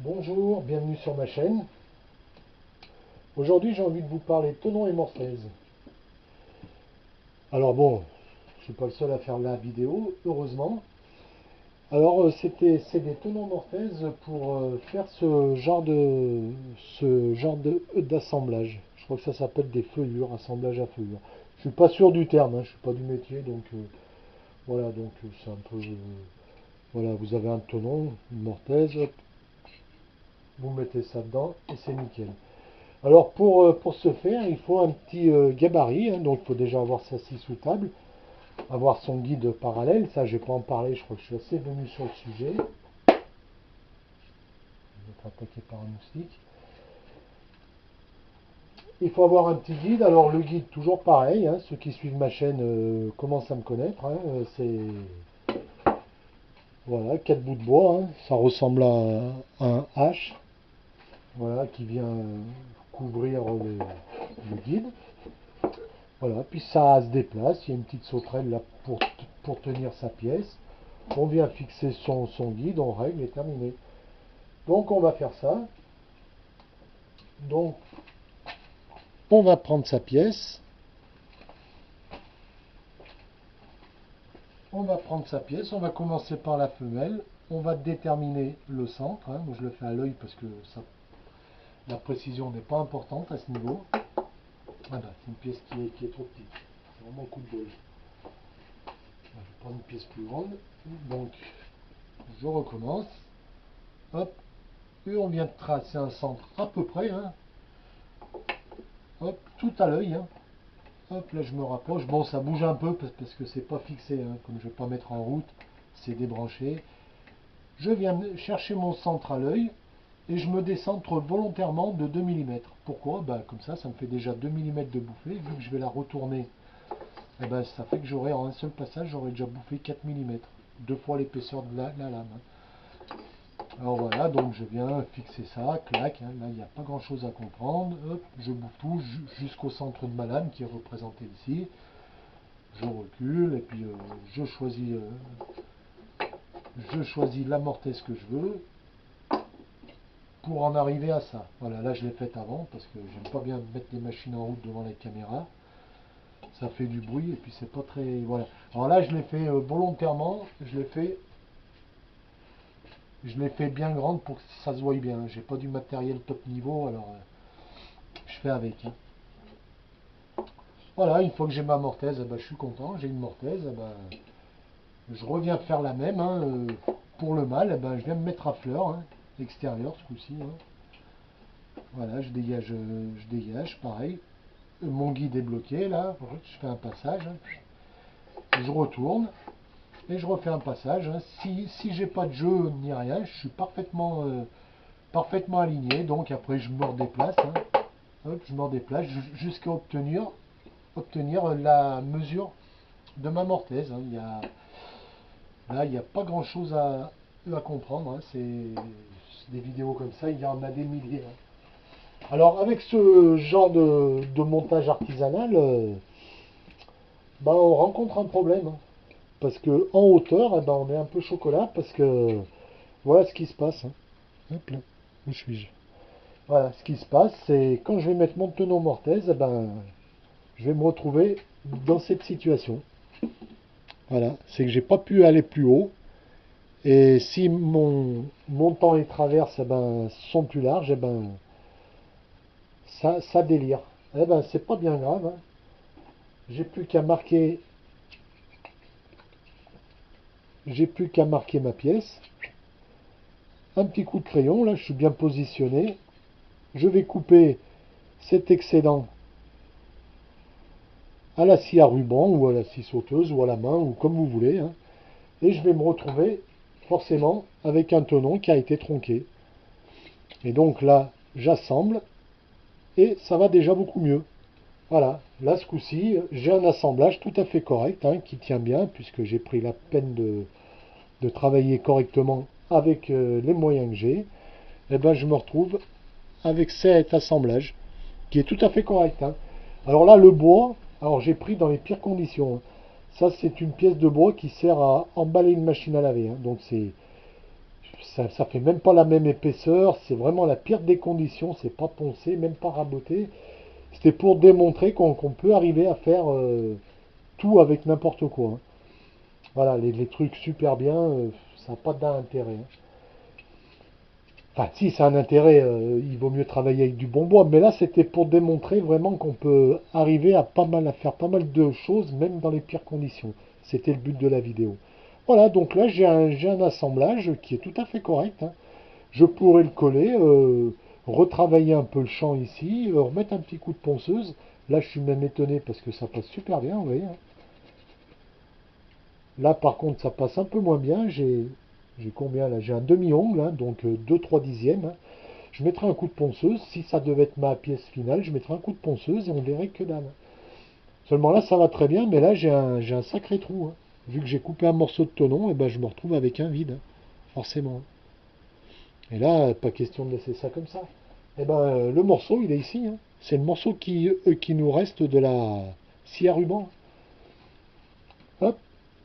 Bonjour, bienvenue sur ma chaîne. Aujourd'hui j'ai envie de vous parler tenon et mortaise. Alors bon, je ne suis pas le seul à faire la vidéo, heureusement. Alors c'est des tenons mortaises pour faire ce genre de d'assemblage. Je crois que ça s'appelle des feuillures, assemblage à feuillures. Je suis pas sûr du terme, hein, je suis pas du métier, donc voilà, donc c'est un peu voilà, vous avez un tenon, une mortaise, hop, vous mettez ça dedans et c'est nickel. Alors pour ce faire, il faut un petit gabarit, hein, donc il faut déjà avoir sa scie sous table, avoir son guide parallèle, ça je vais pas en parler, je crois que je suis assez venu sur le sujet. Je vais être attaqué par un moustique. Il faut avoir un petit guide, alors le guide toujours pareil, hein, ceux qui suivent ma chaîne commencent à me connaître, hein, c'est voilà, 4 bouts de bois, hein, ça ressemble à un H, voilà, qui vient couvrir le guide. Voilà, puis ça se déplace, il y a une petite sauterelle là pour tenir sa pièce. On vient fixer son guide, on règle et terminé. Donc on va faire ça. Donc on va prendre sa pièce. On va prendre sa pièce, on va commencer par la femelle. On va déterminer le centre. Hein. Moi je le fais à l'œil parce que la précision n'est pas importante à ce niveau. Voilà, c'est une pièce qui est trop petite. C'est vraiment un coup de bol. Je vais prendre une pièce plus grande. Donc je recommence. Hop, et on vient de tracer un centre à peu près, hein. Hop, tout à l'œil, hein. Hop, là je me rapproche. Bon, ça bouge un peu parce que c'est pas fixé, hein. Comme je ne vais pas mettre en route, c'est débranché. Je viens chercher mon centre à l'œil et je me décentre volontairement de 2 mm. Pourquoi? Bah, comme ça me fait déjà 2 mm de bouffée. Vu que je vais la retourner, eh ben, ça fait que j'aurai en un seul passage, j'aurai déjà bouffé 4 mm. 2 fois l'épaisseur de la lame, hein. Alors voilà, donc je viens fixer ça, clac, hein, là il n'y a pas grand chose à comprendre, hop, je bouffe tout jusqu'au centre de ma lame qui est représenté ici, je recule et puis je choisis la mortaise que je veux pour en arriver à ça. Voilà, là je l'ai faite avant parce que j'aime pas bien mettre les machines en route devant la caméra, ça fait du bruit et puis c'est pas très... Voilà, alors là je l'ai fait volontairement, je l'ai fait bien grande pour que ça se voie bien. J'ai pas du matériel top niveau, alors je fais avec, hein. Voilà, une fois que j'ai ma mortaise, eh ben, je suis content, j'ai une mortaise, eh ben, je reviens faire la même, hein, pour le mâle, eh ben, je viens me mettre à fleur, hein, extérieur ce coup-ci, hein. Voilà, je dégage, pareil. Mon guide est bloqué, là, je fais un passage, hein. Je retourne et je refais un passage, hein. Si j'ai pas de jeu ni rien, je suis parfaitement aligné, donc après je me redéplace, hein. Hop, je me redéplace jusqu'à obtenir la mesure de ma mortaise, hein. Là, il n'y a pas grand chose à comprendre, hein. C'est des vidéos comme ça, il y en a des milliers, hein. Alors, avec ce genre de montage artisanal, bah, on rencontre un problème, hein. Parce que en hauteur, eh ben, on est un peu chocolat, parce que voilà ce qui se passe, hein. Hop là, où suis-je? Voilà, ce qui se passe, c'est quand je vais mettre mon tenon mortaise, eh ben, je vais me retrouver dans cette situation. Voilà, c'est que j'ai pas pu aller plus haut. Et si mon montant et traverse eh ben, sont plus larges, eh ben, ça délire. Eh ben, c'est pas bien grave, hein. J'ai plus qu'à marquer, j'ai plus qu'à marquer ma pièce. Un petit coup de crayon, là, je suis bien positionné. Je vais couper cet excédent à la scie à ruban ou à la scie sauteuse ou à la main ou comme vous voulez, hein. Et je vais me retrouver forcément avec un tenon qui a été tronqué. Et donc là, j'assemble et ça va déjà beaucoup mieux. Voilà, là ce coup-ci, j'ai un assemblage tout à fait correct, hein, qui tient bien, puisque j'ai pris la peine de travailler correctement avec les moyens que j'ai. Et ben je me retrouve avec cet assemblage qui est tout à fait correct, hein. Alors là, le bois, alors j'ai pris dans les pires conditions, hein. Ça, c'est une pièce de bois qui sert à emballer une machine à laver, hein. Donc ça fait même pas la même épaisseur, c'est vraiment la pire des conditions, c'est pas poncé, même pas raboté. C'était pour démontrer qu'on peut arriver à faire tout avec n'importe quoi, hein. Voilà, les trucs super bien, ça n'a pas d'intérêt, hein. Enfin, si, ça a un intérêt, il vaut mieux travailler avec du bon bois, mais là, c'était pour démontrer vraiment qu'on peut arriver à faire pas mal de choses, même dans les pires conditions. C'était le but de la vidéo. Voilà, donc là, j'ai un assemblage qui est tout à fait correct, hein. Je pourrais le coller, retravailler un peu le champ ici, remettre un petit coup de ponceuse. Là, je suis même étonné parce que ça passe super bien, vous voyez, hein. Là, par contre, ça passe un peu moins bien. J'ai combien là? J'ai un demi-ongle, hein, donc 2-3 dixièmes, hein. Je mettrai un coup de ponceuse. Si ça devait être ma pièce finale, je mettrai un coup de ponceuse et on verrait que dalle. Seulement là, ça va très bien, mais là, j'ai un sacré trou, hein. Vu que j'ai coupé un morceau de tenon, et ben, je me retrouve avec un vide, hein, forcément. Et là, pas question de laisser ça comme ça. Et ben, le morceau, il est ici, hein. C'est le morceau qui nous reste de la scie à ruban. Hop,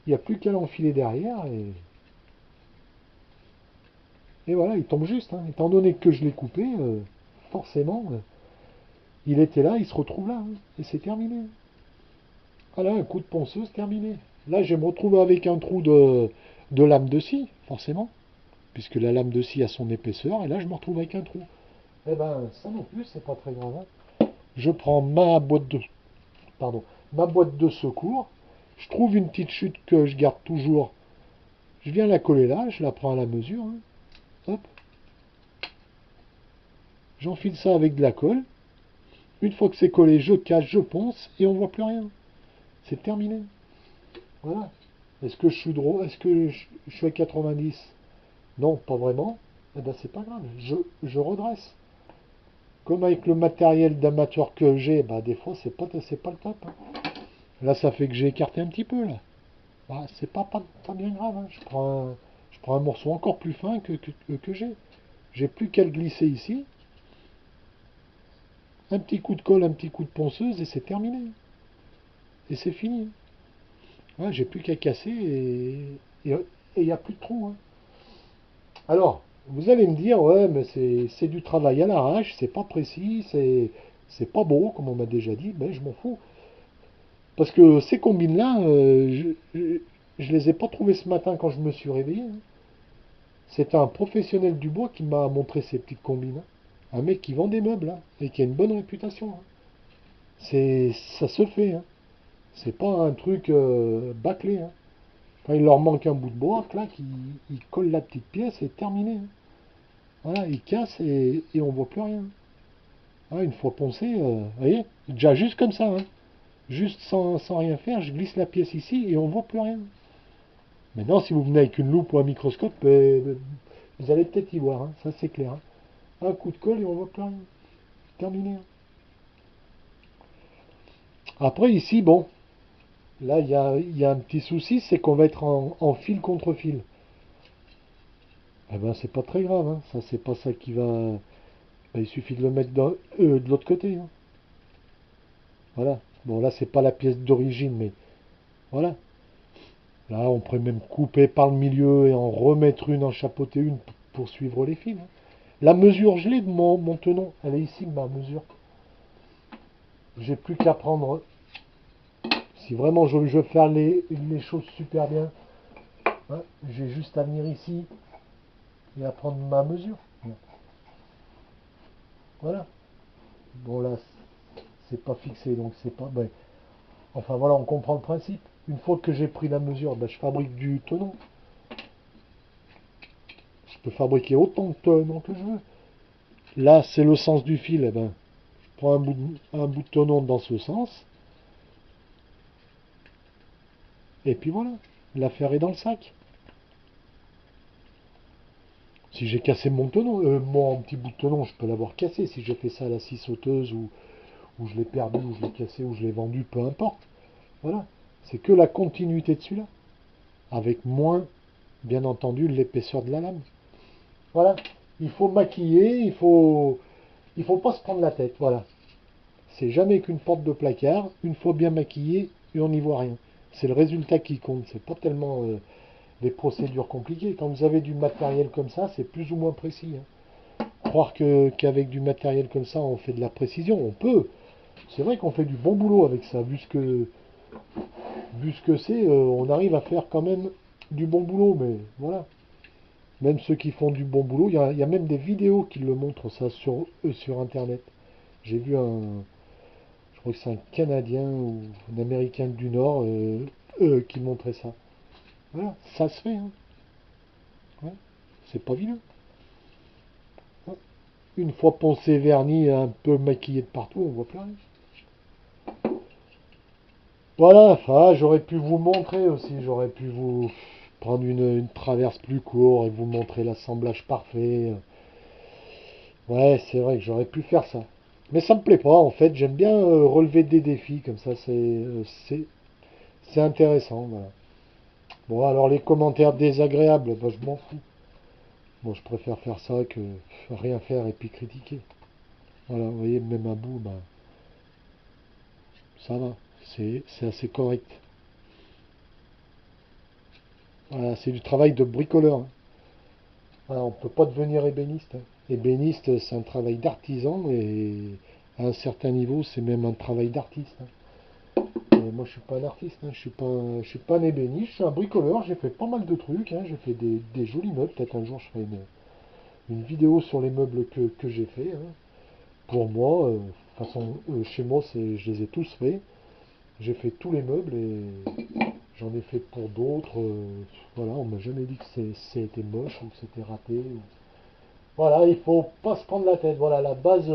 il n'y a plus qu'à l'enfiler derrière et voilà, il tombe juste, hein. Étant donné que je l'ai coupé, forcément, il était là, il se retrouve là, hein. Et c'est terminé. Voilà, un coup de ponceuse terminé. Là, je vais me retrouver avec un trou de lame de scie, forcément, puisque la lame de scie a son épaisseur, et là, je me retrouve avec un trou. Eh ben, ça non plus, c'est pas très grave, hein. Je prends pardon, ma boîte de secours, je trouve une petite chute que je garde toujours, je viens la coller là, je la prends à la mesure, hein. Hop, j'enfile ça avec de la colle. Une fois que c'est collé, je cache, je ponce et on voit plus rien. C'est terminé. Voilà. Est-ce que je suis drôle? Est-ce que je suis à 90? Non, pas vraiment. Eh ben c'est pas grave. Je redresse. Comme avec le matériel d'amateur que j'ai, bah des fois c'est pas le top, hein. Là ça fait que j'ai écarté un petit peu là. Bah, c'est pas bien grave, hein. Je prends un morceau encore plus fin que j'ai. J'ai plus qu'à le glisser ici. Un petit coup de colle, un petit coup de ponceuse et c'est terminé. Et c'est fini. Ouais, j'ai plus qu'à casser et il n'y a plus de trou, hein. Alors, vous allez me dire, ouais, mais c'est du travail à l'arrache, c'est pas précis, c'est pas beau, comme on m'a déjà dit, mais je m'en fous. Parce que ces combines-là, je les ai pas trouvées ce matin quand je me suis réveillé, hein. C'est un professionnel du bois qui m'a montré ces petites combines, hein. Un mec qui vend des meubles, hein, et qui a une bonne réputation, hein. Ça se fait, hein. C'est pas un truc bâclé, hein. Quand il leur manque un bout de bois, clac, ils collent la petite pièce et terminé, hein. Voilà, ils cassent et on voit plus rien. Ah, une fois poncé, vous voyez, déjà juste comme ça, hein. Juste sans rien faire, je glisse la pièce ici et on voit plus rien. Maintenant, si vous venez avec une loupe ou un microscope, vous allez peut-être y voir, hein, ça c'est clair, hein. Un coup de colle et on voit plus rien. Terminé, hein. Après, ici, bon, là, il y a un petit souci, c'est qu'on va être en fil contre fil. Eh ben, c'est pas très grave, hein. Ça, c'est pas ça qui va. Ben, il suffit de le mettre de l'autre côté, hein. Voilà. Bon, là, c'est pas la pièce d'origine, mais voilà. Là, on pourrait même couper par le milieu et en remettre une, en chapeauter une pour suivre les fils, hein. La mesure, je l'ai de mon tenon. Elle est ici, ma mesure. J'ai plus qu'à prendre. Si vraiment je veux faire les choses super bien, hein, j'ai juste à venir ici et à prendre ma mesure. Voilà. Bon, là, c'est pas fixé, donc c'est pas. Ben, enfin, voilà, on comprend le principe. Une fois que j'ai pris la mesure, ben, je fabrique du tenon. Je peux fabriquer autant de tenon que je veux. Là, c'est le sens du fil. Eh ben, je prends un bout de tenon dans ce sens. Et puis voilà. L'affaire est dans le sac. Si j'ai cassé mon tenon, mon petit bout de tenon, je peux l'avoir cassé. Si j'ai fait ça à la scie sauteuse ou je l'ai perdu, ou je l'ai cassé, ou je l'ai vendu, peu importe. Voilà. C'est que la continuité de celui-là. Avec moins, bien entendu, l'épaisseur de la lame. Voilà. Il faut maquiller, il faut pas se prendre la tête. Voilà. C'est jamais qu'une porte de placard. Une fois bien maquillée, et on n'y voit rien. C'est le résultat qui compte. C'est pas tellement des procédures compliquées. Quand vous avez du matériel comme ça, c'est plus ou moins précis, hein. Croire qu'avec du matériel comme ça, on fait de la précision, on peut. C'est vrai qu'on fait du bon boulot avec ça, vu ce que c'est, on arrive à faire quand même du bon boulot, mais voilà. Même ceux qui font du bon boulot, il y a même des vidéos qui le montrent ça sur Internet. J'ai vu je crois que c'est un Canadien ou un Américain du Nord qui montrait ça. Voilà, ça se fait, hein. Ouais, c'est pas vilain. Ouais. Une fois poncé, verni, un peu maquillé de partout, on voit plus rien. Voilà, ah, j'aurais pu vous montrer aussi, j'aurais pu vous prendre une traverse plus courte et vous montrer l'assemblage parfait. Ouais, c'est vrai que j'aurais pu faire ça. Mais ça me plaît pas, en fait, j'aime bien relever des défis, comme ça c'est intéressant, voilà. Bon, alors les commentaires désagréables, bah, je m'en fous. Moi, je préfère faire ça que rien faire et puis critiquer. Voilà, vous voyez, même à bout, bah, ça va, c'est assez correct. Voilà, c'est du travail de bricoleur, hein. Voilà, on ne peut pas devenir ébéniste, hein. Ébéniste, c'est un travail d'artisan et à un certain niveau, c'est même un travail d'artiste, hein. Et moi, je suis pas un artiste, hein. Je suis pas un ébéniste, je suis un bricoleur. J'ai fait pas mal de trucs, hein. J'ai fait des jolis meubles. Peut-être un jour, je ferai une vidéo sur les meubles que j'ai fait, hein. Pour moi, de toute façon, chez moi, je les ai tous faits. J'ai fait tous les meubles et j'en ai fait pour d'autres. Voilà, on m'a jamais dit que c'était moche ou que c'était raté. Voilà, il faut pas se prendre la tête. Voilà, la base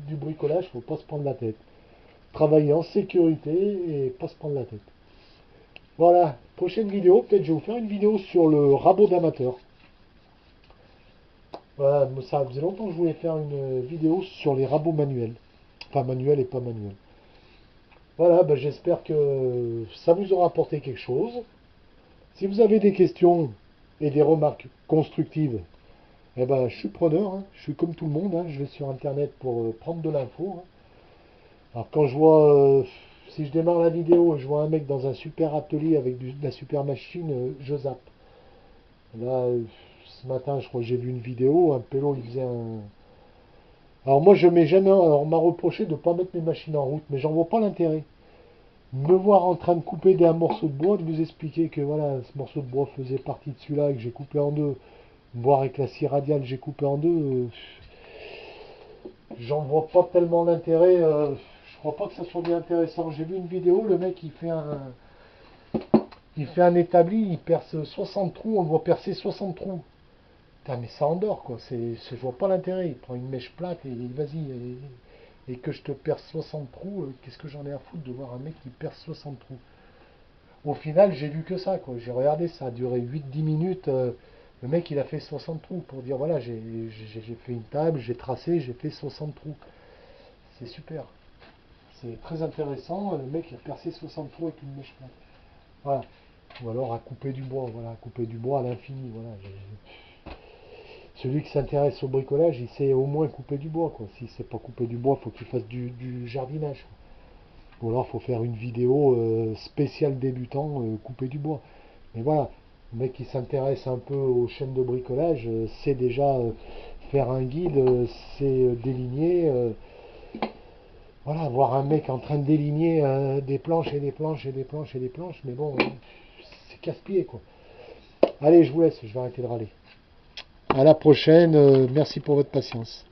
du bricolage, il faut pas se prendre la tête. Travailler en sécurité et pas se prendre la tête. Voilà, prochaine vidéo, peut-être je vais vous faire une vidéo sur le rabot d'amateur. Voilà, ça faisait longtemps que je voulais faire une vidéo sur les rabots manuels. Enfin, manuels et pas manuels. Voilà, ben, j'espère que ça vous aura apporté quelque chose. Si vous avez des questions et des remarques constructives, eh ben, je suis preneur, hein. Je suis comme tout le monde, hein. Je vais sur Internet pour prendre de l'info, hein. Alors quand je vois, si je démarre la vidéo et je vois un mec dans un super atelier avec de la super machine, je zappe. Là, ce matin, je crois que j'ai vu une vidéo, un pélo, il faisait un... Alors moi, je mets jamais... Alors on m'a reproché de ne pas mettre mes machines en route, mais j'en vois pas l'intérêt. Me voir en train de couper un morceau de bois, de vous expliquer que voilà, ce morceau de bois faisait partie de celui-là et que j'ai coupé en deux, voir avec la scie radiale, j'ai coupé en deux, j'en vois pas tellement l'intérêt. Je crois pas que ça soit bien intéressant. J'ai vu une vidéo, le mec il fait un établi, il perce 60 trous, on le voit percer 60 trous. Putain, mais ça endort quoi, je vois pas l'intérêt. Il prend une mèche plate et vas-y, et que je te perce 60 trous, qu'est-ce que j'en ai à foutre de voir un mec qui perce 60 trous. Au final, j'ai vu que ça, quoi. J'ai regardé, ça a duré 8-10 minutes. Le mec, il a fait 60 trous pour dire voilà, j'ai fait une table, j'ai tracé, j'ai fait 60 trous. C'est super. C'est très intéressant. Le mec, il a percé 60 trous avec une mèche plate. Voilà. Ou alors à couper du bois, voilà, à couper du bois à l'infini. Voilà. Celui qui s'intéresse au bricolage, il sait au moins couper du bois, quoi. S'il ne sait pas couper du bois, il faut qu'il fasse du jardinage, quoi. Ou alors il faut faire une vidéo spéciale débutant, couper du bois. Mais voilà, le mec qui s'intéresse un peu aux chaînes de bricolage, sait déjà faire un guide, c'est déligner. Voilà, voir un mec en train de déligner des planches et des planches et des planches et des planches, mais bon, c'est casse-pied, quoi. Allez, je vous laisse, je vais arrêter de râler. À la prochaine, merci pour votre patience.